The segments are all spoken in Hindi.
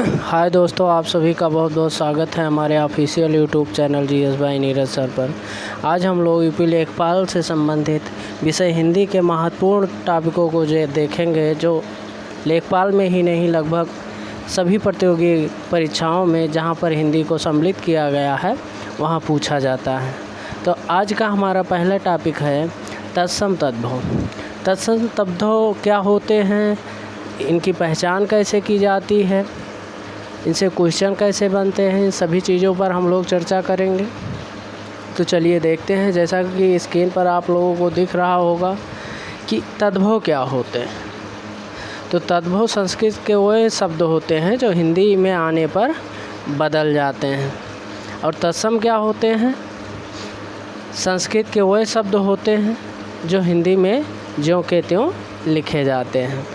हाय दोस्तों, आप सभी का बहुत बहुत स्वागत है हमारे official YouTube channel GS bye Neeraj sir पर। आज हम लोग यूपी लेखपाल से संबंधित विषय हिंदी के महत्वपूर्ण टॉपिकों को जो देखेंगे, जो लेखपाल में ही नहीं लगभग सभी प्रतियोगी परीक्षाओं में जहां पर हिंदी को सम्मिलित किया गया है वहां पूछा जाता है। तो आज का हमारा पहला टॉपिक है तत्सम तद्भव। तत्सम तद्भव क्या होते हैं, इनकी पहचान कैसे की जाती है, इनसे क्वेश्चन कैसे बनते हैं, सभी चीज़ों पर हम लोग चर्चा करेंगे। तो चलिए देखते हैं। जैसा कि स्क्रीन पर आप लोगों को दिख रहा होगा कि तद्भव क्या होते हैं। तो तद्भव संस्कृत के वो शब्द होते हैं जो हिंदी में आने पर बदल जाते हैं। और तत्सम क्या होते हैं, संस्कृत के वो शब्द होते हैं जो हिंदी में ज्यों के त्यों लिखे जाते हैं।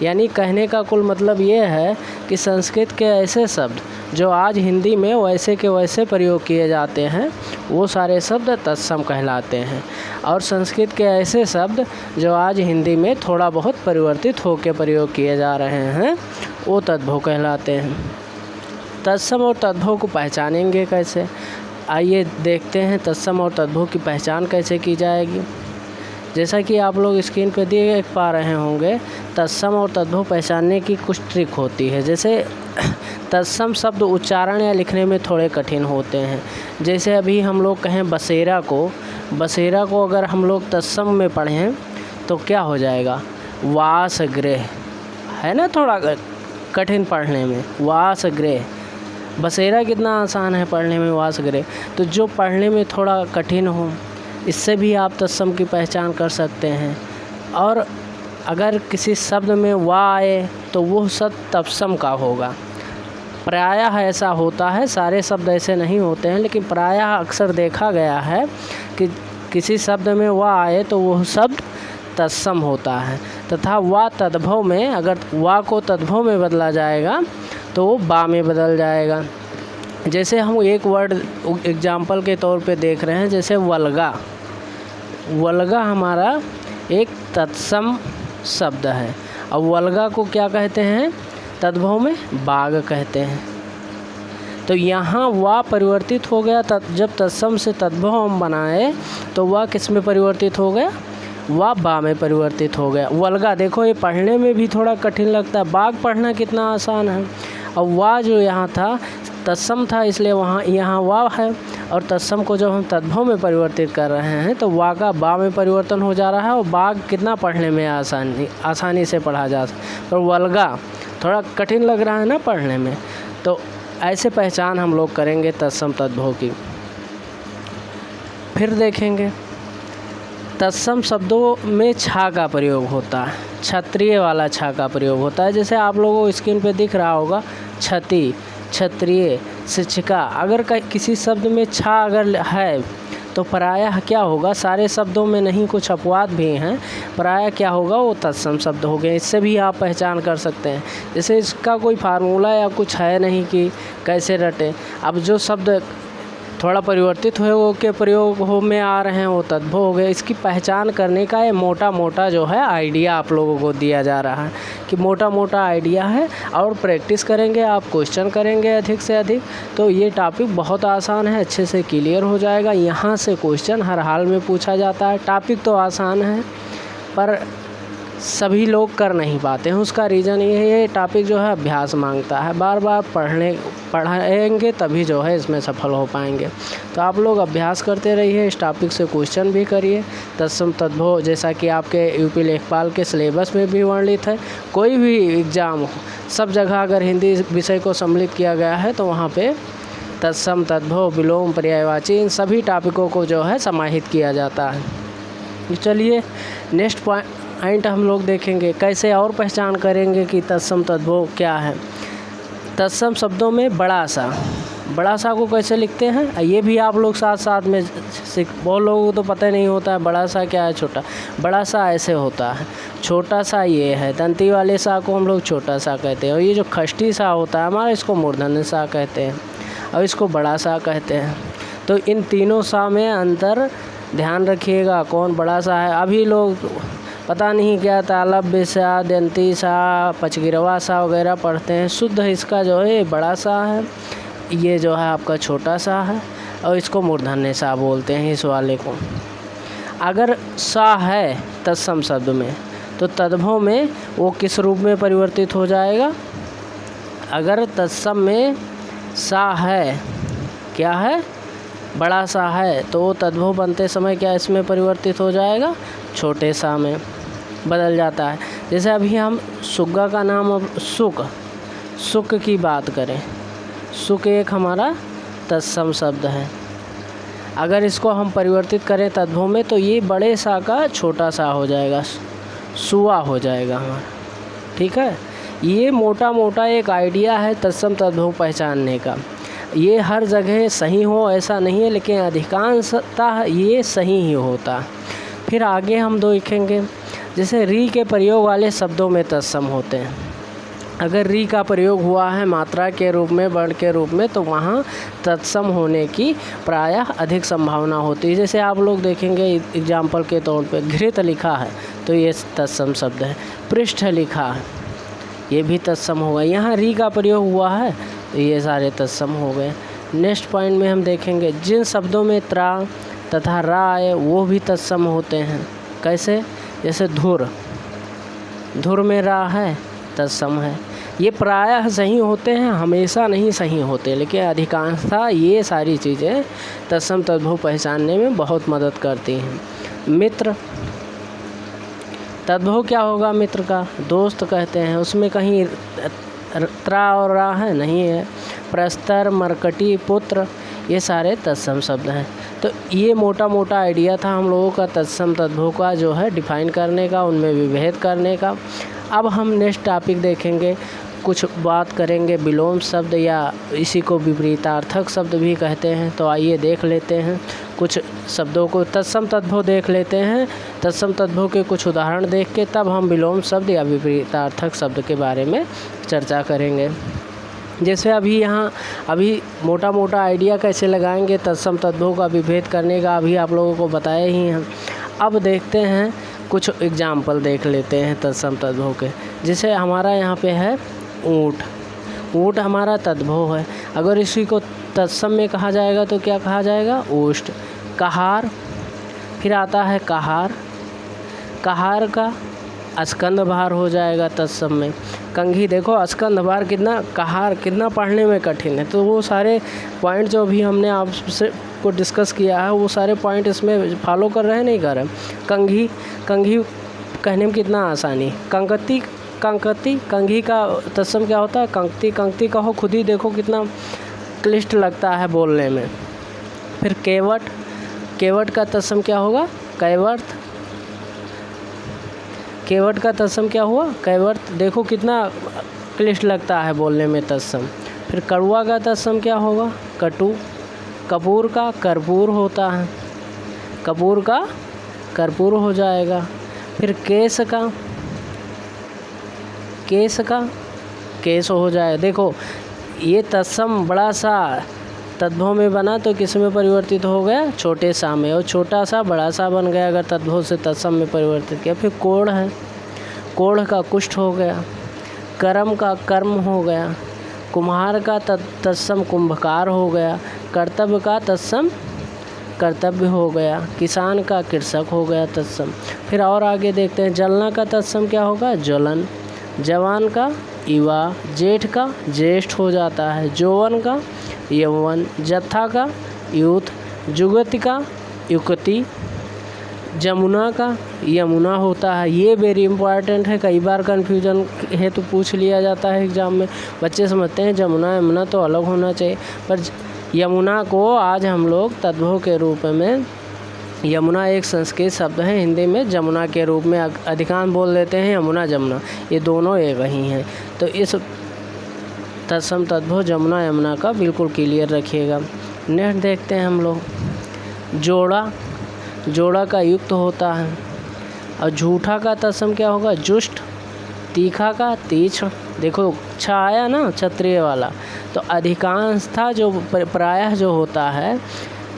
यानी कहने का कुल मतलब ये है कि संस्कृत के ऐसे शब्द जो आज हिंदी में वैसे के वैसे प्रयोग किए जाते हैं वो सारे शब्द तत्सम कहलाते हैं, और संस्कृत के ऐसे शब्द जो आज हिंदी में थोड़ा बहुत परिवर्तित होकर प्रयोग किए जा रहे हैं वो तद्भव कहलाते हैं। तत्सम और तद्भव को पहचानेंगे कैसे, आइए देखते हैं तत्सम और तद्भव की पहचान कैसे की जाएगी। जैसा कि आप लोग स्क्रीन पर देख पा रहे होंगे, तत्सम और तद्भव पहचानने की कुछ ट्रिक होती है। जैसे तत्सम शब्द उच्चारण या लिखने में थोड़े कठिन होते हैं। जैसे अभी हम लोग कहें बसेरा को अगर हम लोग तत्सम में पढ़ें तो क्या हो जाएगा, वासगृह, है ना, थोड़ा कठिन पढ़ने में। वासगृह, बसेरा कितना आसान है पढ़ने में, वासगृह। तो जो पढ़ने में थोड़ा कठिन हो, इससे भी आप तत्सम की पहचान कर सकते हैं। और अगर किसी शब्द में वा आए तो वो शब्द तत्सम का होगा। प्रायः ऐसा होता है, सारे शब्द ऐसे नहीं होते हैं, लेकिन प्रायः अक्सर देखा गया है कि किसी शब्द में वा आए तो वो शब्द तत्सम होता है, तथा वा तद्भव में, अगर वा को तद्भव में बदला जाएगा तो वो बा में बदल जाएगा। जैसे हम एक वर्ड एग्जाम्पल के तौर पे देख रहे हैं, जैसे वल्गा हमारा एक तत्सम शब्द है, और वल्गा को क्या कहते हैं तद्भव में, बाग कहते हैं। तो यहाँ वा परिवर्तित हो गया, जब तत्सम से तद्भव हम बनाए तो वह किस में परिवर्तित हो गया, वा बा में परिवर्तित हो गया। वल्गा देखो, ये पढ़ने में भी थोड़ा कठिन लगता है, बाग पढ़ना कितना आसान है। और वा जो यहाँ था तत्सम था, इसलिए यहाँ वा है, और तत्सम को जब हम तद्भव में परिवर्तित कर रहे हैं तो वा का बा में परिवर्तन हो जा रहा है, और बाग कितना पढ़ने में आसानी से पढ़ा जा सकता। पर वल्गा थोड़ा कठिन लग रहा है ना पढ़ने में। तो ऐसे पहचान हम लोग करेंगे तत्सम तद्भव की। फिर देखेंगे तत्सम शब्दों में छा का प्रयोग होता है, क्षत्रिय वाला छा का प्रयोग होता है। जैसे आप लोगों को स्क्रीन पे दिख रहा होगा, क्षति, क्षत्रिय, शिक्षिका। अगर किसी शब्द में छा अगर है तो प्रायः क्या होगा, सारे शब्दों में नहीं, कुछ अपवाद भी हैं, प्रायः क्या होगा, वो तत्सम शब्द हो गए। इससे भी आप पहचान कर सकते हैं। जैसे इसका कोई फार्मूला या कुछ है नहीं कि कैसे रटें। अब जो शब्द थोड़ा परिवर्तित हुए वो के प्रयोग हो में आ रहे हैं वो तद्भव हो गए। इसकी पहचान करने का ये मोटा जो है आइडिया आप लोगों को दिया जा रहा है कि मोटा आइडिया है, और प्रैक्टिस करेंगे आप, क्वेश्चन करेंगे अधिक से अधिक, तो ये टॉपिक बहुत आसान है, अच्छे से क्लियर हो जाएगा। यहाँ से क्वेश्चन हर हाल में पूछा जाता है। टॉपिक तो आसान है पर सभी लोग कर नहीं पाते हैं। उसका रीज़न ये है, टॉपिक जो है अभ्यास मांगता है, बार बार पढ़ाएंगे तभी जो है इसमें सफल हो पाएंगे। तो आप लोग अभ्यास करते रहिए, इस टॉपिक से क्वेश्चन भी करिए। तत्सम तद्भव जैसा कि आपके यूपी लेखपाल के सिलेबस में भी वर्णित है, कोई भी एग्ज़ाम हो, सब जगह अगर हिंदी विषय को सम्मिलित किया गया है तो वहाँ पे तत्सम तद्भव, विलोम, पर्यायवाची, इन सभी टॉपिकों को जो है समाहित किया जाता है। चलिए नेक्स्ट पॉइंट हम लोग देखेंगे, कैसे और पहचान करेंगे कि तत्सम तद्भव क्या है। तत्सम शब्दों में बड़ा सा को कैसे लिखते हैं ये भी आप लोग साथ में बहुत लोगों को तो पता नहीं होता है बड़ा सा क्या है, छोटा। बड़ा सा ऐसे होता है, छोटा सा ये है, दंती वाले सा को हम लोग छोटा सा कहते हैं, और ये जो खष्टी सा होता है हमारा, इसको मूर्धन्य सा कहते हैं, और इसको बड़ा सा कहते हैं। तो इन तीनों सा में अंतर ध्यान रखिएगा, कौन बड़ा सा है। अभी लोग पता नहीं क्या तालव्य सा, दंती सा, पचगिरवा सा वगैरह पढ़ते हैं। शुद्ध इसका जो है बड़ा सा है, ये जो है आपका छोटा सा है, और इसको मूर्धन्य सा बोलते हैं इस वाले को। अगर सा है तत्सम शब्द में तो तद्भव में वो किस रूप में परिवर्तित हो जाएगा? अगर तत्सम में सा है, क्या है? बड़ा सा है, तो वो तद्भव बनते समय क्या इसमें परिवर्तित हो जाएगा? छोटे सा में बदल जाता है। जैसे अभी हम सुग्गा का नाम, अब सुक की बात करें, सुक एक हमारा तत्सम शब्द है। अगर इसको हम परिवर्तित करें तद्भव में तो ये बड़े सा का छोटा सा हो जाएगा, सुआ हो जाएगा हमारा। ठीक है, ये मोटा मोटा एक आइडिया है तत्सम तद्भव पहचानने का। ये हर जगह सही हो ऐसा नहीं है, लेकिन अधिकांशतः ये सही ही होता। फिर आगे हम देखेंगे, जैसे री के प्रयोग वाले शब्दों में तत्सम होते हैं। अगर री का प्रयोग हुआ है मात्रा के रूप में, वर्ण के रूप में, तो वहाँ तत्सम होने की प्रायः अधिक संभावना होती है। जैसे आप लोग देखेंगे एग्जाम्पल के तौर पे घृत लिखा है तो ये तत्सम शब्द है। पृष्ठ लिखा है, ये भी तत्सम होगा। यहाँ री का प्रयोग हुआ है तो ये सारे तत्सम हो गए। नेक्स्ट पॉइंट में हम देखेंगे जिन शब्दों में त्रा तथा रा आए वो भी तत्सम होते हैं। कैसे? जैसे धुर में रा है, तत्सम है। ये प्रायः सही होते हैं, हमेशा नहीं सही होते, लेकिन अधिकांशतः ये सारी चीज़ें तत्सम तद्भव पहचानने में बहुत मदद करती हैं। मित्र, तद्भव क्या होगा? मित्र का दोस्त कहते हैं, उसमें कहीं त्रा और रा है नहीं है। प्रस्तर, मरकटी, पुत्र, ये सारे तत्सम शब्द हैं। तो ये मोटा मोटा आइडिया था हम लोगों का तत्सम तद्भव का जो है डिफाइन करने का, उनमें विभेद करने का। अब हम नेक्स्ट टॉपिक देखेंगे, कुछ बात करेंगे विलोम शब्द, या इसी को विपरीतार्थक शब्द भी कहते हैं। तो आइए देख लेते हैं कुछ शब्दों को, तत्सम तद्भव देख लेते हैं। तत्सम तद्भव के कुछ उदाहरण देख के तब हम विलोम शब्द या विपरीतार्थक शब्द के बारे में चर्चा करेंगे। जैसे अभी मोटा मोटा आइडिया कैसे लगाएंगे तत्सम तद्भव का विभेद करने का अभी आप लोगों को बताए ही हैं। अब देखते हैं कुछ एग्जाम्पल देख लेते हैं तत्सम तद्भव के। जैसे हमारा यहाँ पे है ऊँट हमारा तद्भव है। अगर इसी को तत्सम में कहा जाएगा तो क्या कहा जाएगा? ऊष्ट। कहार, फिर आता है कहार का स्कंद भार हो जाएगा तत्सम में। कंघी, देखो स्कंद भार कितना पढ़ने में कठिन है। तो वो सारे पॉइंट जो भी हमने आपसे को डिस्कस किया है वो सारे पॉइंट इसमें फॉलो कर रहे हैं, नहीं कर रहे। कंघी कहने में कितना आसानी। कंघी का तत्सम क्या होता है? कंक्ति कहो, खुद ही देखो कितना क्लिष्ट लगता है बोलने में। फिर केवट का तत्सम क्या होगा? कैवर्त। केवट का तत्सम क्या हुआ? कैवर्त। देखो कितना क्लिष्ट लगता है बोलने में तत्सम। फिर कड़ुआ का तत्सम क्या होगा? कटु। कपूर का कर्पूर होता है, कपूर का कर्पूर हो जाएगा। फिर केस हो जाए। देखो ये तत्सम बड़ा सा तद्भव में बना तो किस में परिवर्तित हो गया? छोटे सा में, और छोटा सा बड़ा सा बन गया अगर तद्भव से तत्सम में परिवर्तित किया। फिर कोढ़ है, कोढ़ का कुष्ठ हो गया। कर्म का कर्म हो गया। कुम्हार का तत्सम कुंभकार हो गया। कर्तव्य का तत्सम कर्तव्य हो गया। किसान का कृषक हो गया तत्सम। फिर और आगे देखते हैं, जलना का तत्सम क्या होगा? ज्वलन। जवान का युवा। जेठ का ज्येष्ठ हो जाता है। जौवन का यौवन। जत्था का यूथ। जुगति का युक्ति। जमुना का यमुना होता है। ये वेरी इंपॉर्टेंट है, कई बार कन्फ्यूजन है तो पूछ लिया जाता है एग्जाम में। बच्चे समझते हैं जमुना यमुना तो अलग होना चाहिए, पर यमुना को आज हम लोग तद्भव के रूप में, यमुना एक संस्कृत शब्द है, हिंदी में जमुना के रूप में अधिकांश बोल देते हैं। यमुना जमुना ये दोनों एक ही हैं। तो इस तत्सम तद्भव जमुना यमुना का बिल्कुल क्लियर रखिएगा। नेक्स्ट देखते हैं हम लोग जोड़ा का युक्त होता है। और झूठा का तत्सम क्या होगा? जुष्ट। तीखा का तीक्ष्ण। देखो छा आया ना, क्षत्रिय वाला। तो अधिकांशतः जो प्रायः जो होता है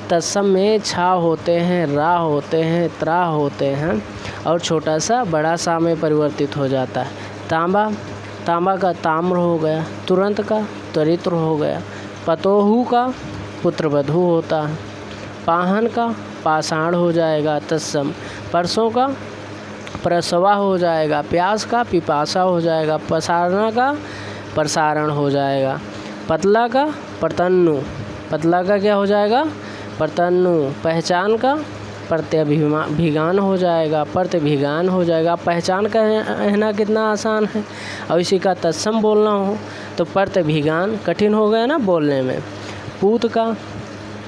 तत्सम में छा होते हैं, रा होते हैं, त्रा होते हैं और छोटा सा बड़ा सा में परिवर्तित हो जाता है। तांबा, तांबा का ताम्र हो गया। तुरंत का त्वरित्र हो गया। पतोहू का पुत्रवधू होता है। पाहन का पाषाण हो जाएगा तत्सम। परसों का प्रसवा हो जाएगा। प्यास का पिपासा हो जाएगा। पसारना का प्रसारण हो जाएगा। पतला का प्रतन्नु, पतला का क्या हो जाएगा? प्रतन्नु। पहचान का प्रत्यभिगान हो जाएगा। प्रतिभिगान हो जाएगा। पहचान का कहना कितना आसान है। और इसी का तत्सम बोलना हो तो प्रतिभिगान कठिन हो गया ना बोलने में। पूत का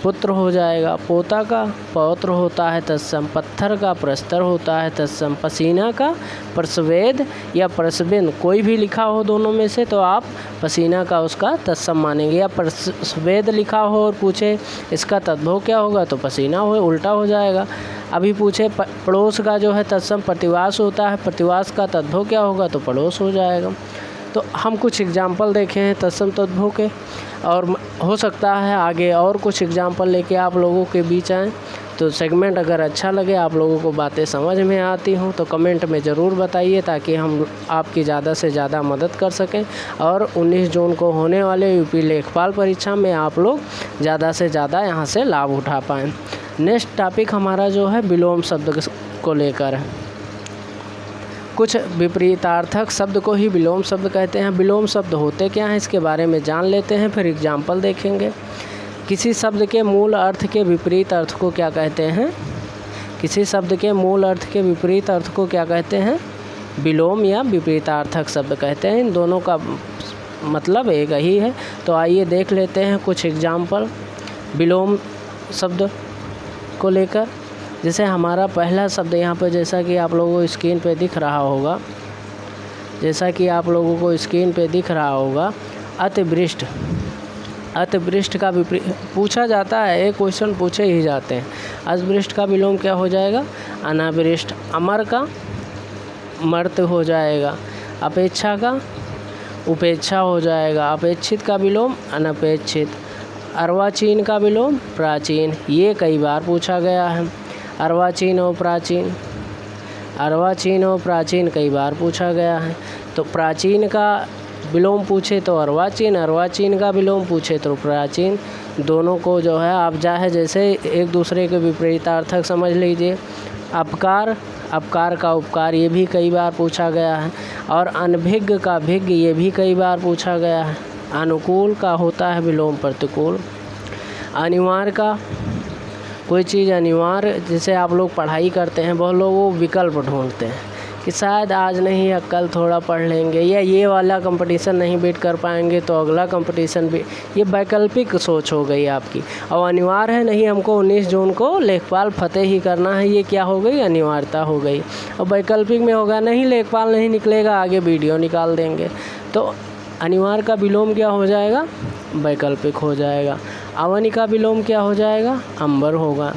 पुत्र हो जाएगा। पोता का पौत्र होता है तत्सम। पत्थर का प्रस्तर होता है तत्सम। पसीना का प्रस्वेद या प्रस्विन, कोई भी लिखा हो दोनों में से तो आप पसीना का उसका तत्सम मानेंगे। या प्रस्वेद लिखा हो और पूछे इसका तद्भव क्या होगा तो पसीना हो, उल्टा हो जाएगा। अभी पूछे पड़ोस का जो है तत्सम प्रतिवास होता है, प्रतिवास का तद्भव क्या होगा तो पड़ोस हो जाएगा। तो हम कुछ एग्जाम्पल देखे हैं तत्सम तद्भव के, और हो सकता है आगे और कुछ एग्जाम्पल लेके आप लोगों के बीच आएँ। तो सेगमेंट अगर अच्छा लगे, आप लोगों को बातें समझ में आती हों तो कमेंट में ज़रूर बताइए, ताकि हम आपकी ज़्यादा से ज़्यादा मदद कर सकें और 19 जून को होने वाले यूपी लेखपाल परीक्षा में आप लोग ज़्यादा से ज़्यादा यहाँ से लाभ उठा पाएँ। नेक्स्ट टॉपिक हमारा जो है विलोम शब्द को लेकर है। कुछ विपरीतार्थक शब्द को ही विलोम शब्द कहते हैं। विलोम शब्द होते क्या हैं इसके बारे में जान लेते हैं, फिर एग्जाम्पल देखेंगे। किसी शब्द के मूल अर्थ के विपरीत अर्थ को क्या कहते हैं? किसी शब्द के मूल अर्थ के विपरीत अर्थ को क्या कहते हैं? विलोम या विपरीतार्थक शब्द कहते हैं। इन दोनों का मतलब एक ही है। तो आइए देख लेते हैं कुछ एग्जाम्पल विलोम शब्द को लेकर। जैसे हमारा पहला शब्द यहाँ पर, जैसा कि आप लोगों को स्क्रीन पे दिख रहा होगा, अतिवृष्ट। अतिवृष्ट का विपरीत पूछा जाता है, एक क्वेश्चन पूछे ही जाते हैं। अतिवृष्ट का विलोम क्या हो जाएगा? अनावृष्ट। अमर का मर्त हो जाएगा। अपेक्षा का उपेक्षा हो जाएगा। अपेक्षित का विलोम अनपेक्षित। अर्वाचीन का विलोम प्राचीन। ये कई बार पूछा गया है। अर्वाचीन और प्राचीन, अर्वाचीन और प्राचीन कई बार पूछा गया है। तो प्राचीन का विलोम पूछे तो अर्वाचीन, अर्वाचीन का विलोम पूछे तो प्राचीन। दोनों को जो है आप चाहे जैसे एक दूसरे के विपरीतार्थक समझ लीजिए। अपकार, अपकार का उपकार, ये भी कई बार पूछा गया है। और अनभिज्ञ का भिज्ञ, ये भी कई बार पूछा गया है। अनुकूल का होता है विलोम प्रतिकूल। अनिवार्य का, कोई चीज़ अनिवार्य, जैसे आप लोग पढ़ाई करते हैं, बहुत लोग वो विकल्प ढूंढते हैं कि शायद आज नहीं या कल थोड़ा पढ़ लेंगे, या ये वाला कंपटीशन नहीं बीट कर पाएंगे तो अगला कंपटीशन भी। ये वैकल्पिक सोच हो गई आपकी। और अनिवार्य है नहीं, हमको 19 जून को लेखपाल फतेह ही करना है, ये क्या हो गई? अनिवार्यता हो गई। और वैकल्पिक में होगा नहीं लेखपाल नहीं निकलेगा, आगे वीडियो निकाल देंगे। तो अनिवार्य का विलोम क्या हो जाएगा? वैकल्पिक हो जाएगा। अवनी का विलोम क्या हो जाएगा? अंबर होगा।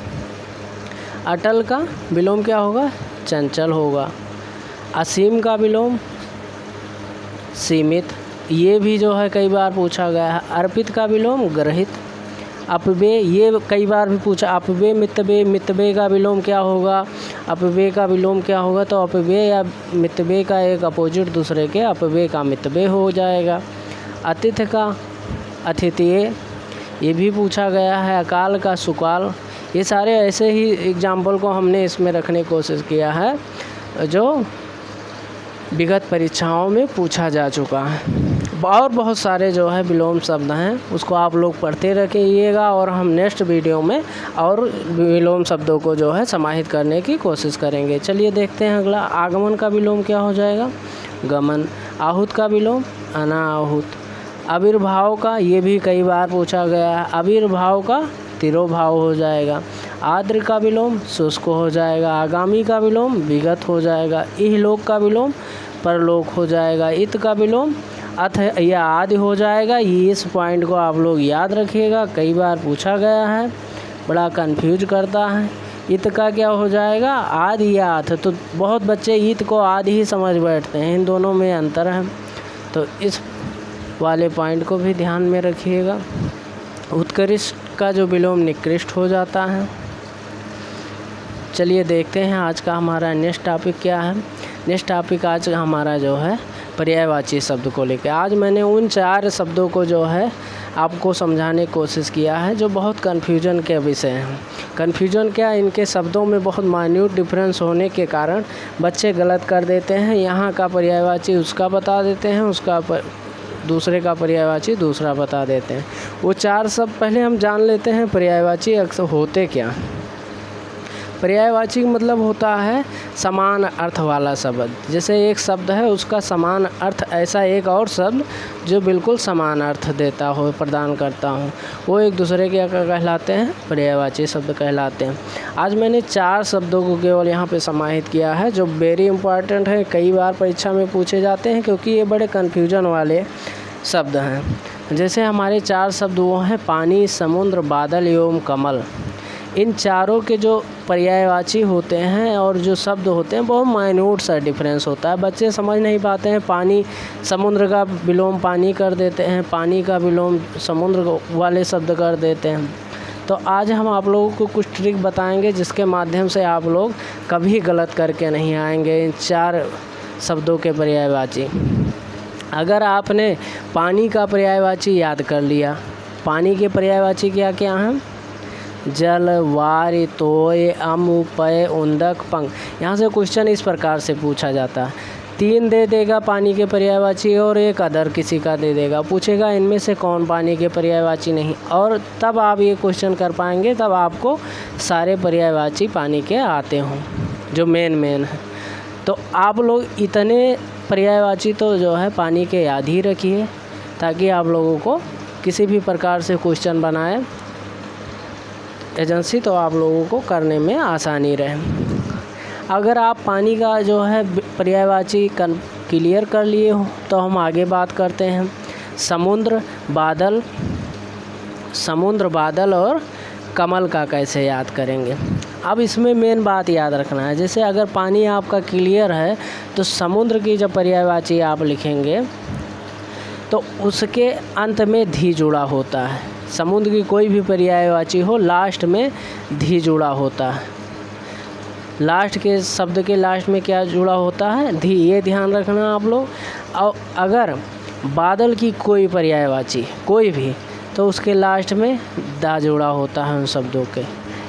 अटल का विलोम क्या होगा? चंचल होगा। असीम का विलोम सीमित, ये भी जो है कई बार पूछा गया है। अर्पित का विलोम ग्रहित। अपव्यय, ये कई बार भी पूछा। अपव्यय मितव्यय, मितव्यय का विलोम क्या होगा? अपव्यय का विलोम क्या होगा? तो अपव्यय या मितव्यय का एक अपोजिट दूसरे के, अपव्यय का मितव्यय हो जाएगा। अतिथि का अतिथेय, ये भी पूछा गया है। अकाल का सुकाल, ये सारे ऐसे ही एग्जाम्पल को हमने इसमें रखने की कोशिश किया है जो विगत परीक्षाओं में पूछा जा चुका है। और बहुत सारे जो है विलोम शब्द हैं, उसको आप लोग पढ़ते रहिएगा और हम नेक्स्ट वीडियो में और विलोम शब्दों को जो है समाहित करने की कोशिश करेंगे। चलिए देखते हैं अगला। आगमन का विलोम क्या हो जाएगा? गमन। आहूत का विलोम अनाहूत। आविर्भाव का, ये भी कई बार पूछा गया है। आविर्भाव का तिरोभाव हो जाएगा। आद्र का विलोम शुष्क हो जाएगा। आगामी का विलोम विगत हो जाएगा। इहलोक का विलोम परलोक हो जाएगा। इत का विलोम अथ या आदि हो जाएगा। इस पॉइंट को आप लोग याद रखिएगा, कई बार पूछा गया है, बड़ा कंफ्यूज करता है। इत का क्या हो जाएगा? आदि या अथ। तो बहुत बच्चे इत को आदि ही समझ बैठते हैं, इन दोनों में अंतर है, तो इस वाले पॉइंट को भी ध्यान में रखिएगा। उत्कृष्ट का जो विलोम निकृष्ट हो जाता है। चलिए देखते हैं आज का हमारा नेक्स्ट टॉपिक क्या है। नेक्स्ट टॉपिक आज हमारा जो है पर्यायवाची शब्द को लेकर। आज मैंने उन 4 शब्दों को जो है आपको समझाने की कोशिश किया है जो बहुत कन्फ्यूजन के विषय हैं। कन्फ्यूजन क्या, इनके शब्दों में बहुत माइन्यूट डिफरेंस होने के कारण बच्चे गलत कर देते हैं। यहाँ का पर्यायवाची उसका बता देते हैं, उसका दूसरे का पर्यायवाची दूसरा बता देते हैं। वो 4 शब्द पहले हम जान लेते हैं पर्यायवाची अक्सर होते क्या। पर्यायवाची मतलब होता है समान अर्थ वाला शब्द। जैसे एक शब्द है उसका समान अर्थ, ऐसा एक और शब्द जो बिल्कुल समान अर्थ देता हो, प्रदान करता हो, वो एक दूसरे के कहलाते हैं पर्यायवाची शब्द कहलाते हैं। आज मैंने 4 शब्दों को केवल यहाँ पे समाहित किया है जो वेरी इंपॉर्टेंट है, कई बार परीक्षा में पूछे जाते हैं क्योंकि ये बड़े कन्फ्यूजन वाले शब्द हैं। जैसे हमारे 4 शब्द वो हैं पानी, समुद्र, बादल एवं कमल। इन चारों के जो पर्यायवाची होते हैं और जो शब्द होते हैं बहुत माइन्यूट सा डिफरेंस होता है। बच्चे समझ नहीं पाते हैं। पानी, समुद्र का विलोम पानी कर देते हैं, पानी का विलोम समुद्र वाले शब्द कर देते हैं। तो आज हम आप लोगों को कुछ ट्रिक बताएंगे जिसके माध्यम से आप लोग कभी गलत करके नहीं आएंगे इन 4 शब्दों के पर्यायवाची। अगर आपने पानी का पर्यायवाची याद कर लिया, पानी के पर्यायवाची क्या क्या हैं? जल, वारि, तोय, अम्ल, पय, उंदक, पंख। यहाँ से क्वेश्चन इस प्रकार से पूछा जाता है। 3 दे देगा पानी के पर्यायवाची और एक अदर किसी का दे देगा, पूछेगा इनमें से कौन पानी के पर्यायवाची नहीं, और तब आप ये क्वेश्चन कर पाएंगे, तब आपको सारे पर्यायवाची पानी के आते हों जो मेन है। तो आप लोग इतने पर्यायवाची तो जो है पानी के याद ही रखिए ताकि आप लोगों को किसी भी प्रकार से क्वेश्चन बनाए एजेंसी तो आप लोगों को करने में आसानी रहे। अगर आप पानी का जो है पर्यायवाची क्लियर कर लिए हो तो हम आगे बात करते हैं समुद्र, बादल और कमल का कैसे याद करेंगे। अब इसमें मेन बात याद रखना है, जैसे अगर पानी आपका क्लियर है तो समुद्र की जब पर्यायवाची आप लिखेंगे तो उसके अंत में धी जुड़ा होता है। समुद्र की कोई भी पर्यायवाची हो लास्ट में धी जुड़ा होता है। लास्ट के शब्द के लास्ट में क्या जुड़ा होता है? धी। ये ध्यान रखना आप लोग। और अगर बादल की कोई पर्यायवाची कोई भी तो उसके लास्ट में दा जुड़ा होता है उन शब्दों के।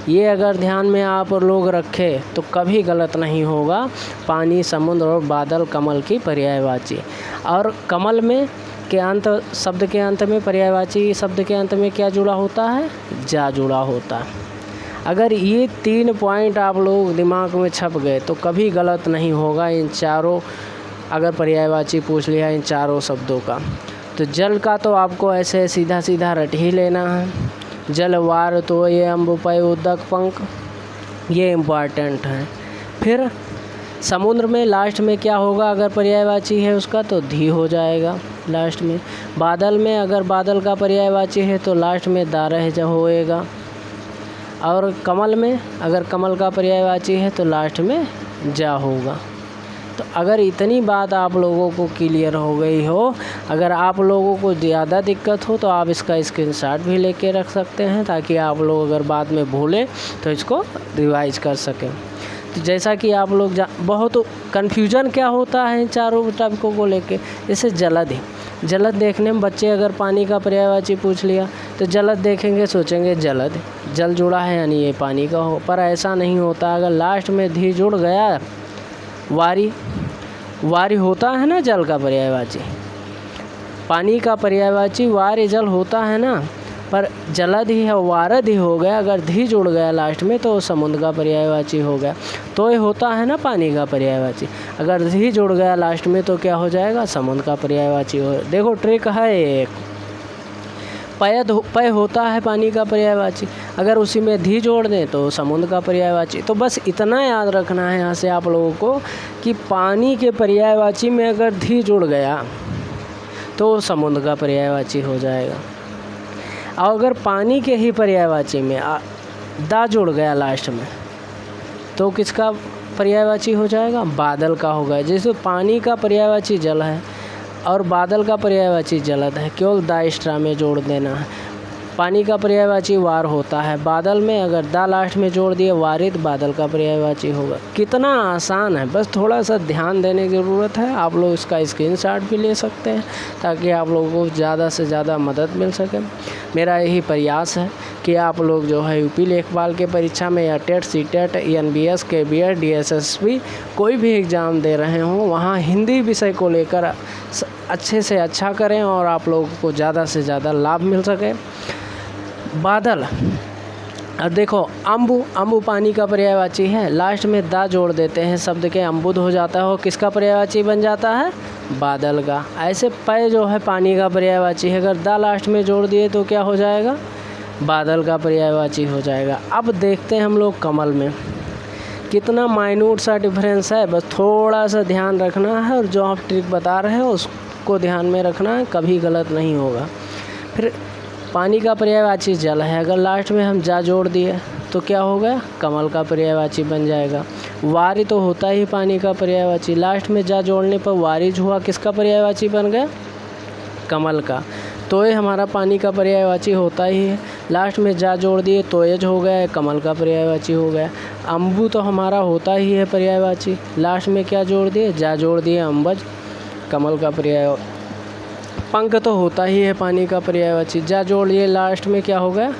ये अगर ध्यान में आप लोग रखें तो कभी गलत नहीं होगा। पानी, समुद्र और बादल कमल की पर्यायवाची। और कमल में के अंत शब्द के अंत में पर्यायवाची शब्द के अंत में क्या जुड़ा होता है? जा जुड़ा होता है। अगर ये 3 पॉइंट आप लोग दिमाग में छप गए तो कभी गलत नहीं होगा इन चारों, अगर पर्यायवाची पूछ लिया इन 4 शब्दों का। तो जल का तो आपको ऐसे सीधा सीधा रट ही लेना है। जल, वार, तोय, अम्ल, पय, उंदक, पंख, ये इम्पॉर्टेंट है। फिर समुद्र में लास्ट में क्या होगा? अगर पर्यायवाची है उसका तो धी हो जाएगा लास्ट में। बादल में अगर बादल का पर्यायवाची है तो लास्ट में दारह होएगा। और कमल में अगर कमल का पर्यायवाची है तो लास्ट में जा होगा। तो अगर इतनी बात आप लोगों को क्लियर हो गई हो, अगर आप लोगों को ज़्यादा दिक्कत हो तो आप इसका स्क्रीनशॉट भी लेके रख सकते हैं ताकि आप लोग अगर बाद में भूलें तो इसको रिवाइज कर सकें। तो जैसा कि आप लोग बहुत कन्फ्यूजन क्या होता है इन 4 टॉपिकों को लेके। जैसे जलद देखने में बच्चे अगर पानी का पर्यायवाची पूछ लिया तो जलद देखेंगे, सोचेंगे जलद, जल जुड़ा है यानी ये पानी का हो, पर ऐसा नहीं होता। अगर लास्ट में धी जुड़ गया, वारी होता है ना जल का पर्यायवाची, पानी का पर्यायवाची वारी जल होता है ना, पर जलद ही है, वारद ही हो गया। अगर धी जुड़ गया लास्ट में तो समुद्र का पर्यायवाची हो गया। तो ये होता है ना पानी का पर्यायवाची, अगर धी जुड़ गया लास्ट में तो क्या हो जाएगा? समुद्र का पर्यायवाची हो। देखो ट्रिक है एक, पय होता है पानी का पर्यायवाची, अगर उसी में धी जोड़ दें तो समुद्र का पर्यायवाची। तो बस इतना याद रखना है यहाँ से आप लोगों को कि पानी के पर्यायवाची में अगर धी जुड़ गया तो समुद्र का पर्यायवाची हो जाएगा। और अगर पानी के ही पर्यायवाची में दा जुड़ गया लास्ट में तो किसका पर्यायवाची हो जाएगा? बादल का होगा। जैसे पानी का पर्यायवाची जल है और बादल का पर्यायवाची जलद है, केवल दा एक्स्ट्रा में जोड़ देना है। पानी का पर्यायवाची वार होता है। बादल में अगर दा लास्ट में जोड़ दिए वारिद बादल का पर्यायवाची होगा। कितना आसान है, बस थोड़ा सा ध्यान देने की ज़रूरत है। आप लोग इसका स्क्रीनशॉट भी ले सकते हैं ताकि आप लोगों को ज़्यादा से ज़्यादा मदद मिल सके। मेरा यही प्रयास है कि आप लोग जो है यूपी लेखपाल के परीक्षा में या टेट, सीटेट, एनबीएस, केबीएड, डीएसएसबी कोई भी एग्ज़ाम दे रहे हों, वहाँ हिंदी विषय को लेकर अच्छे से अच्छा करें और आप लोगों को ज़्यादा से ज़्यादा लाभ मिल सके। बादल, अब देखो अम्बु पानी का पर्यायवाची है, लास्ट में दा जोड़ देते हैं शब्द के अम्बुद हो जाता है, किसका पर्यायवाची बन जाता है? बादल का। ऐसे पै जो है पानी का पर्यायवाची है, अगर दा लास्ट में जोड़ दिए तो क्या हो जाएगा? बादल का पर्यायवाची हो जाएगा। अब देखते हैं हम लोग कमल में कितना माइन्यूट सा डिफरेंस है, बस थोड़ा सा ध्यान रखना है और जो आप ट्रिक बता रहे हैं उसको ध्यान में रखना है, कभी गलत नहीं होगा। फिर पानी का पर्यायवाची जल है, अगर लास्ट में हम जा जोड़ दिए तो क्या हो गया? कमल का पर्यायवाची बन जाएगा। वारी तो होता ही पानी का पर्यायवाची, लास्ट में जा जोड़ने पर वारिज हुआ, किसका पर्यायवाची बन गया? कमल का। तोय हमारा पानी का पर्यायवाची होता ही है, लास्ट में जा जोड़ दिए तोयज हो गया, कमल का पर्यायवाची हो गया। अम्बु तो हमारा होता ही है पर्यायवाची, लास्ट में क्या जोड़ दिए? जा जोड़ दिए अम्बज, कमल का पर्याय। पंख तो होता ही है पानी का पर्यायवाची, जा जोड़ दिए लास्ट में क्या हो गया?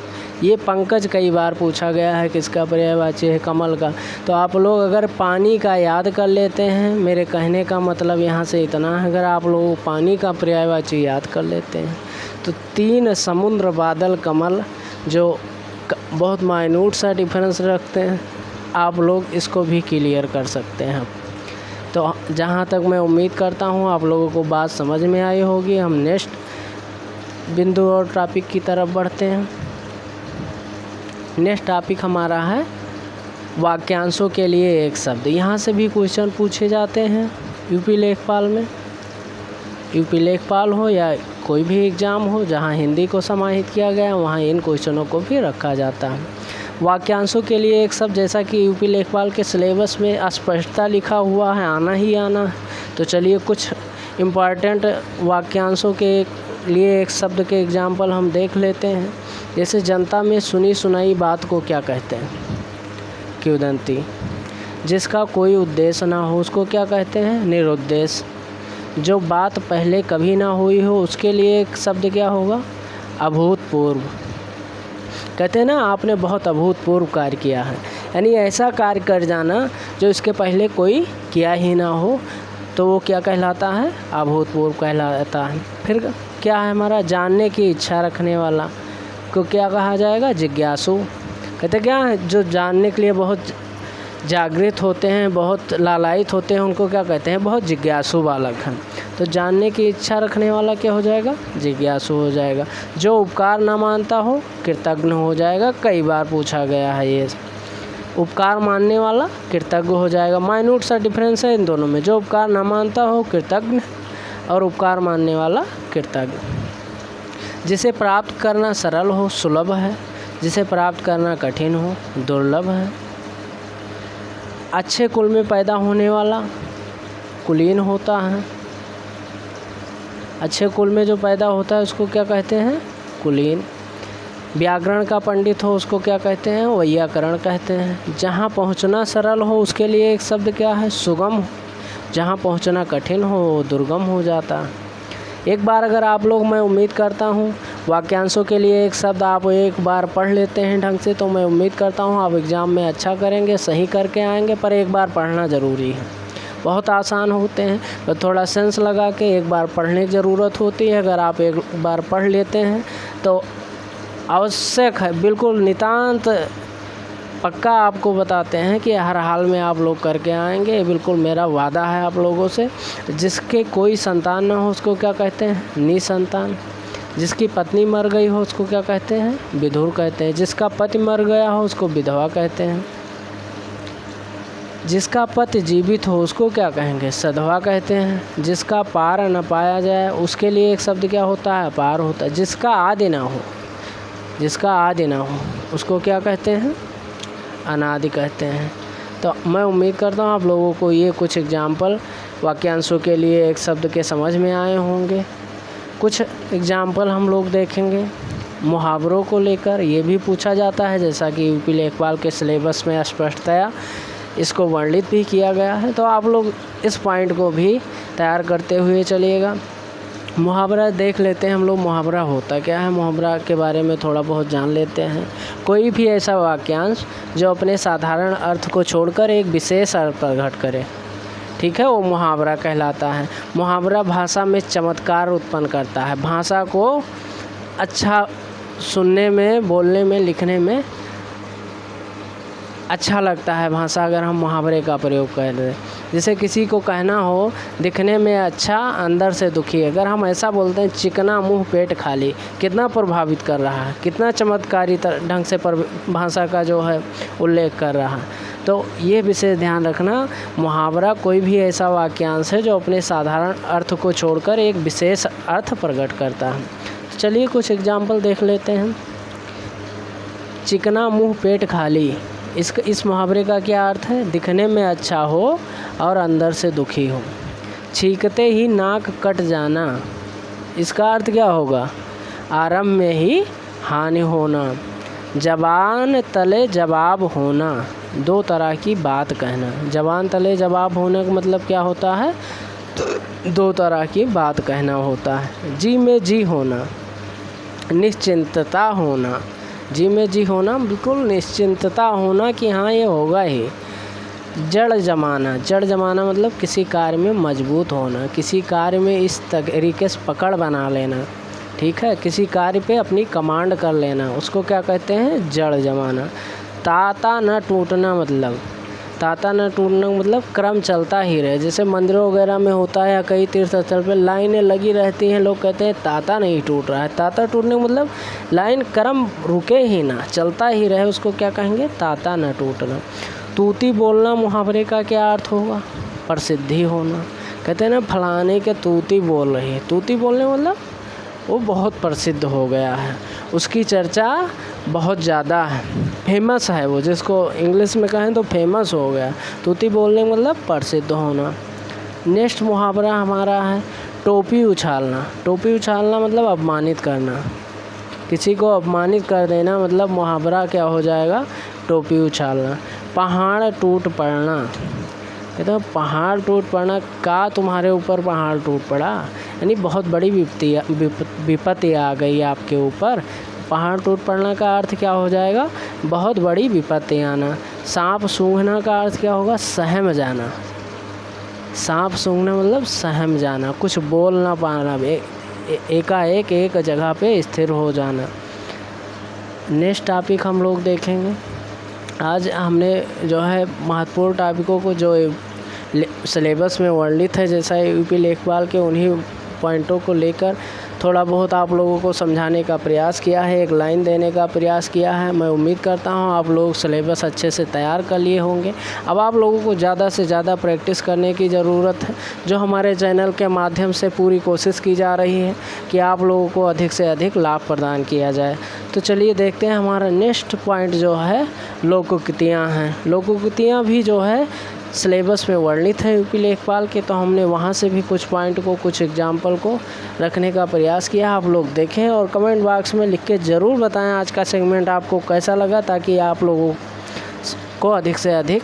ये पंकज कई बार पूछा गया है, किसका पर्यायवाची है? कमल का। तो आप लोग अगर पानी का याद कर लेते हैं, मेरे कहने का मतलब यहाँ से इतना है, अगर आप लोग पानी का पर्यायवाची याद कर लेते हैं तो 3 समुद्र, बादल, कमल जो बहुत माइन्यूट सा डिफरेंस रखते हैं, आप लोग इसको भी क्लियर कर सकते हैं। तो जहाँ तक मैं उम्मीद करता हूँ आप लोगों को बात समझ में आई होगी। हम नेक्स्ट बिंदु और टॉपिक की तरफ बढ़ते हैं। नेक्स्ट टॉपिक हमारा है वाक्यांशों के लिए एक शब्द। यहाँ से भी क्वेश्चन पूछे जाते हैं यूपी लेखपाल में। यूपी लेखपाल हो या कोई भी एग्ज़ाम हो जहाँ हिंदी को समाहित किया गया, वहाँ इन क्वेश्चनों को भी रखा जाता है। वाक्यांशों के लिए एक शब्द, जैसा कि यूपी लेखपाल के सिलेबस में स्पष्टता लिखा हुआ है, आना ही आना है। तो चलिए कुछ इम्पॉर्टेंट वाक्यांशों के लिए एक शब्द के एग्जाम्पल हम देख लेते हैं। जैसे जनता में सुनी सुनाई बात को क्या कहते हैं? किंवदंती। जिसका कोई उद्देश्य ना हो उसको क्या कहते हैं? निरुद्देश्य। जो बात पहले कभी ना हुई हो उसके लिए एक शब्द क्या होगा? अभूतपूर्व। कहते हैं ना आपने बहुत अभूतपूर्व कार्य किया है, यानी ऐसा कार्य कर जाना जो इसके पहले कोई किया ही ना हो, तो वो क्या कहलाता है? अभूतपूर्व कहलाता है। फिर क्या है हमारा? जानने की इच्छा रखने वाला को क्या कहा जाएगा? जिज्ञासु। कहते क्या है? जो जानने के लिए बहुत जागृत होते हैं, बहुत लालायित होते हैं, उनको क्या कहते हैं? बहुत जिज्ञासु बालक हैं। तो जानने की इच्छा रखने वाला क्या हो जाएगा? जिज्ञासु हो जाएगा। जो उपकार ना मानता हो कृतज्ञ हो जाएगा, कई बार पूछा गया है ये। उपकार मानने वाला कृतज्ञ हो जाएगा। माइन्यूट सा डिफरेंस है इन दोनों में, जो उपकार ना मानता हो कृतज्ञ और उपकार मानने वाला कृतज्ञ। जिसे प्राप्त करना सरल हो सुलभ है, जिसे प्राप्त करना कठिन हो दुर्लभ है। अच्छे कुल में पैदा होने वाला कुलीन होता है। अच्छे कुल में जो पैदा होता है उसको क्या कहते हैं? कुलीन। व्याकरण का पंडित हो उसको क्या कहते हैं? वैयाकरण कहते हैं। जहाँ पहुँचना सरल हो उसके लिए एक शब्द क्या है? सुगम। जहाँ पहुँचना कठिन हो वो दुर्गम हो जाता है। एक बार अगर आप लोग, मैं उम्मीद करता हूँ वाक्यांशों के लिए एक शब्द आप एक बार पढ़ लेते हैं ढंग से, तो मैं उम्मीद करता हूँ आप एग्ज़ाम में अच्छा करेंगे, सही करके आएंगे। पर एक बार पढ़ना ज़रूरी है। बहुत आसान होते हैं, पर थोड़ा सेंस लगा के एक बार पढ़ने की ज़रूरत होती है। अगर आप एक बार पढ़ लेते हैं तो आवश्यक है, बिल्कुल नितांत पक्का आपको बताते हैं कि हर हाल में आप लोग करके आएंगे। ये बिल्कुल मेरा वादा है आप लोगों से। जिसके कोई संतान ना हो उसको क्या कहते हैं? निसंतान। जिसकी पत्नी मर गई हो उसको क्या कहते हैं? विधुर कहते हैं। जिसका पति मर गया हो उसको विधवा कहते हैं। जिसका पति जीवित हो उसको क्या कहेंगे? सधवा कहते हैं। जिसका पार न पाया जाए उसके लिए एक शब्द क्या होता है? अपार होता है। जिसका आदि ना हो, जिसका आदि ना हो उसको क्या कहते हैं? अनादि कहते हैं। तो मैं उम्मीद करता हूँ आप लोगों को ये कुछ एग्जाम्पल वाक्यांशों के लिए एक शब्द के समझ में आए होंगे। कुछ एग्जाम्पल हम लोग देखेंगे। मुहावरों को लेकर ये भी पूछा जाता है, जैसा कि यूपी लेखपाल के सिलेबस में स्पष्टतया इसको वर्णित भी किया गया है। तो आप लोग इस पॉइंट को भी तैयार करते हुए चलिएगा। मुहावरा देख लेते हैं हम लोग, मुहावरा होता क्या है, मुहावरा के बारे में थोड़ा बहुत जान लेते हैं। कोई भी ऐसा वाक्यांश जो अपने साधारण अर्थ को छोड़कर एक विशेष अर्थ प्रकट करे, ठीक है, वो मुहावरा कहलाता है। मुहावरा भाषा में चमत्कार उत्पन्न करता है, भाषा को अच्छा सुनने में, बोलने में, लिखने में अच्छा लगता है भाषा अगर हम मुहावरे का प्रयोग कर रहे हैं। जैसे किसी को कहना हो दिखने में अच्छा अंदर से दुखी, अगर हम ऐसा बोलते हैं चिकना मुंह पेट खाली, कितना प्रभावित कर रहा है, कितना चमत्कारी ढंग से भाषा का जो है उल्लेख कर रहा है। तो ये विशेष ध्यान रखना, मुहावरा कोई भी ऐसा वाक्यांश है जो अपने साधारण अर्थ को छोड़कर एक विशेष अर्थ प्रकट करता है। चलिए कुछ एग्जाम्पल देख लेते हैं। चिकना मुंह पेट खाली, इस मुहावरे का क्या अर्थ है? दिखने में अच्छा हो और अंदर से दुखी हो। छींकते ही नाक कट जाना, इसका अर्थ क्या होगा? आरंभ में ही हानि होना। जबान तले जवाब होना, दो तरह की बात कहना। जबान तले जवाब होने का मतलब क्या होता है? दो तरह की बात कहना होता है। जी में जी होना, निश्चिंतता होना। जी में जी होना, बिल्कुल निश्चिंतता होना कि हाँ ये होगा ही। जड़ जमाना, जड़ जमाना मतलब किसी कार्य में मजबूत होना, किसी कार्य में इस तरीके से पकड़ बना लेना, ठीक है, किसी कार्य पे अपनी कमांड कर लेना, उसको क्या कहते हैं? जड़ जमाना। ताता न टूटना मतलब, ताता न टूटना मतलब क्रम चलता ही रहे। जैसे मंदिरों वगैरह में होता है या कई तीर्थ स्थल पे लाइनें लगी रहती हैं, लोग कहते हैं ताता नहीं टूट रहा है। ताता टूटने का मतलब लाइन क्रम रुके ही ना, चलता ही रहे, उसको क्या कहेंगे? ताता न टूटना। तूती बोलना मुहावरे का क्या अर्थ होगा? प्रसिद्धि होना। कहते हैं ना फलाने के तूती बोल रही है, तूती बोलने मतलब वो बहुत प्रसिद्ध हो गया है, उसकी चर्चा बहुत ज़्यादा है, फेमस है वो, जिसको इंग्लिश में कहें तो फेमस हो गया। तूती बोलने मतलब प्रसिद्ध होना। नेक्स्ट मुहावरा हमारा है टोपी उछालना। टोपी उछालना मतलब अपमानित करना, किसी को अपमानित कर देना मतलब मुहावरा क्या हो जाएगा? टोपी उछालना। पहाड़ टूट पड़ना, कहते हैं पहाड़ टूट पड़ना, का तुम्हारे ऊपर पहाड़ टूट पड़ा, यानी बहुत बड़ी विपत्ति आ गई आपके ऊपर। पहाड़ टूट पड़ना का अर्थ क्या हो जाएगा? बहुत बड़ी विपत्ति आना। सांप सूंघना का अर्थ क्या होगा? सहम जाना। सांप सूंघना मतलब सहम जाना, कुछ बोल ना पाना, एकाएक एक जगह पे स्थिर हो जाना। नेक्स्ट टॉपिक हम लोग देखेंगे। आज हमने जो है महत्वपूर्ण टॉपिकों को जो सिलेबस में वर्णित है, जैसा यूपी लेखपाल के, उन्हीं पॉइंटों को लेकर थोड़ा बहुत आप लोगों को समझाने का प्रयास किया है, एक लाइन देने का प्रयास किया है। मैं उम्मीद करता हूं आप लोग सिलेबस अच्छे से तैयार कर लिए होंगे। अब आप लोगों को ज़्यादा से ज़्यादा प्रैक्टिस करने की ज़रूरत है, जो हमारे चैनल के माध्यम से पूरी कोशिश की जा रही है कि आप लोगों को अधिक से अधिक लाभ प्रदान किया जाए। तो चलिए देखते हैं हमारा नेक्स्ट पॉइंट जो है लोकोक्तियाँ हैं। लोकोक्तियाँ भी जो है सिलेबस में वर्णित है यूपी लेखपाल के, तो हमने वहाँ से भी कुछ पॉइंट को, कुछ एग्जाम्पल को रखने का प्रयास किया। आप लोग देखें और कमेंट बॉक्स में लिख के ज़रूर बताएं आज का सेगमेंट आपको कैसा लगा, ताकि आप लोगों को अधिक से अधिक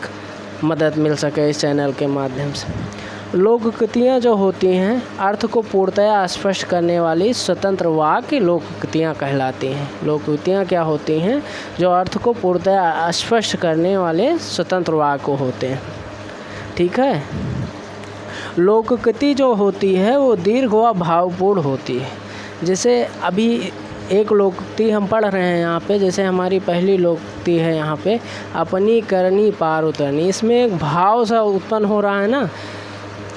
मदद मिल सके इस चैनल के माध्यम से। लोकोक्तियाँ जो होती हैं अर्थ को पूर्णतया स्पष्ट करने वाली स्वतंत्र वाक्य लोकोक्तियाँ कहलाती हैं। लोकोक्तियाँ क्या होती हैं? जो अर्थ को पूर्णतया स्पष्ट करने वाले स्वतंत्र वाक्य होते हैं, ठीक है। लोकोक्ति जो होती है वो दीर्घ व भावपूर्ण होती है। जैसे अभी एक लोकोक्ति हम पढ़ रहे हैं यहाँ पे, जैसे हमारी पहली लोकोक्ति है यहाँ पे, अपनी करनी पार उतरनी। इसमें एक भाव सा उत्पन्न हो रहा है ना,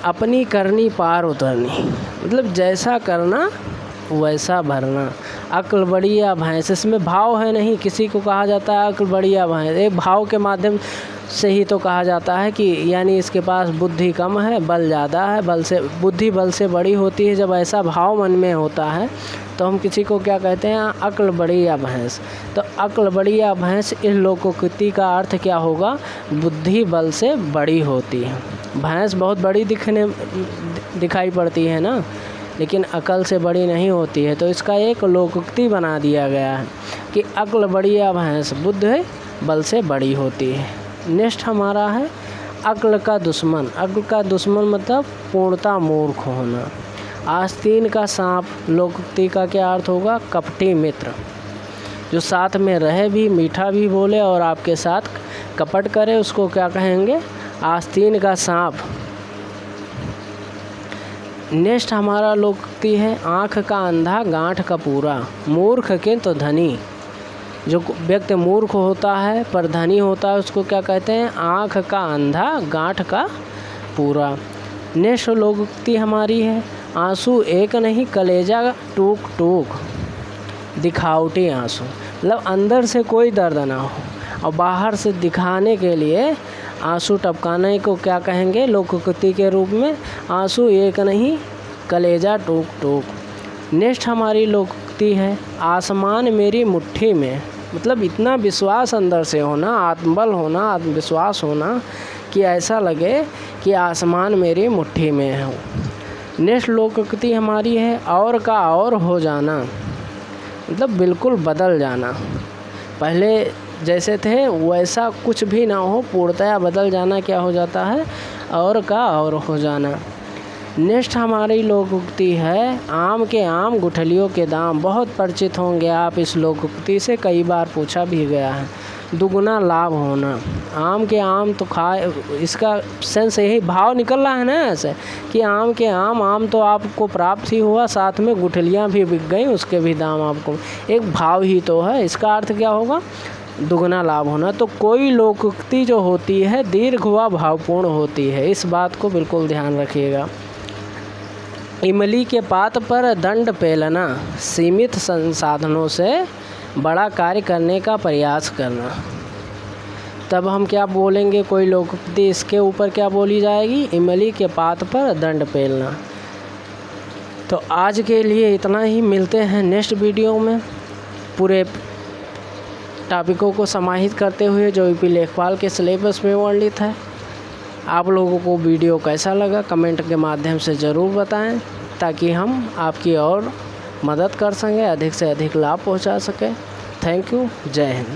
अपनी करनी पार उतरनी मतलब जैसा करना वैसा भरना। अक्ल बड़ी या भैंस, इसमें भाव है नहीं, किसी को कहा जाता है अक्ल बड़ी या भैंस, एक भाव के माध्यम से ही तो कहा जाता है कि यानी इसके पास बुद्धि कम है, बल ज़्यादा है, बल से बुद्धि बल से बड़ी होती है। जब ऐसा भाव मन में होता है तो हम किसी को क्या कहते हैं? अक्ल बड़ी या भैंस। तो अक्ल बड़ी या भैंस, इस लोकोक्ति का अर्थ क्या होगा? बुद्धि बल से बड़ी होती है। भैंस बहुत बड़ी दिखाई पड़ती है ना, लेकिन अकल से बड़ी नहीं होती है। तो इसका एक लोकोक्ति बना दिया गया है कि अक्ल बड़ी या भैंस, बुद्धि बल से बड़ी होती है। नेक्स्ट हमारा है अक्ल का दुश्मन। अक्ल का दुश्मन मतलब पूर्णतः मूर्ख होना। आस्तीन का सांप, लोकोक्ति का क्या अर्थ होगा? कपटी मित्र, जो साथ में रहे भी, मीठा भी बोले और आपके साथ कपट करे, उसको क्या कहेंगे? आस्तीन का सांप। नेक्स्ट हमारा लोकोक्ति है आँख का अंधा, गांठ का पूरा। मूर्ख के तो धनी। जो व्यक्ति मूर्ख होता है पर धनी होता है उसको क्या कहते हैं? आँख का अंधा, गांठ का पूरा। नेक्स्ट लोकोक्ति हमारी है आंसू एक नहीं, कलेजा टूक टूक। दिखावटी आंसू मतलब अंदर से कोई दर्द ना हो और बाहर से दिखाने के लिए आंसू टपकाने को क्या कहेंगे लोकोक्ति के रूप में? आंसू एक नहीं, कलेजा टूक टूक। नेक्स्ट हमारी लोकोक्ति है आसमान मेरी मुट्ठी में। मतलब इतना विश्वास अंदर से होना, आत्मबल होना, आत्मविश्वास होना कि ऐसा लगे कि आसमान मेरी मुट्ठी में है। नेक्स्ट लोकोक्ति हमारी है और का और हो जाना। मतलब बिल्कुल बदल जाना, पहले जैसे थे वैसा कुछ भी ना हो, पूर्णतया बदल जाना क्या हो जाता है? और का और हो जाना। नेक्स्ट हमारी लोकोक्ति है आम के आम, गुठलियों के दाम। बहुत परिचित होंगे आप इस लोकोक्ति से, कई बार पूछा भी गया है। दुगुना लाभ होना। आम के आम तो खाए, इसका सेंस यही भाव निकल रहा है ना ऐसे कि आम के आम, आम तो आपको प्राप्त ही हुआ, साथ में गुठलियाँ भी बिक गई, उसके भी दाम आपको, एक भाव ही तो है। इसका अर्थ क्या होगा? दुगना लाभ होना। तो कोई लोकोक्ति जो होती है दीर्घ व भावपूर्ण होती है, इस बात को बिल्कुल ध्यान रखिएगा। इमली के पात पर दंड पेलना, सीमित संसाधनों से बड़ा कार्य करने का प्रयास करना। तब हम क्या बोलेंगे? कोई लोकोक्ति इसके ऊपर क्या बोली जाएगी? इमली के पात पर दंड पेलना। तो आज के लिए इतना ही, मिलते हैं नेक्स्ट वीडियो में पूरे टॉपिकों को समाहित करते हुए जो यूपी लेखपाल के सिलेबस में वर्णित है। आप लोगों को वीडियो कैसा लगा कमेंट के माध्यम से ज़रूर बताएं, ताकि हम आपकी और मदद कर सकें, अधिक से अधिक लाभ पहुंचा सकें। Thank you. जय हिंद।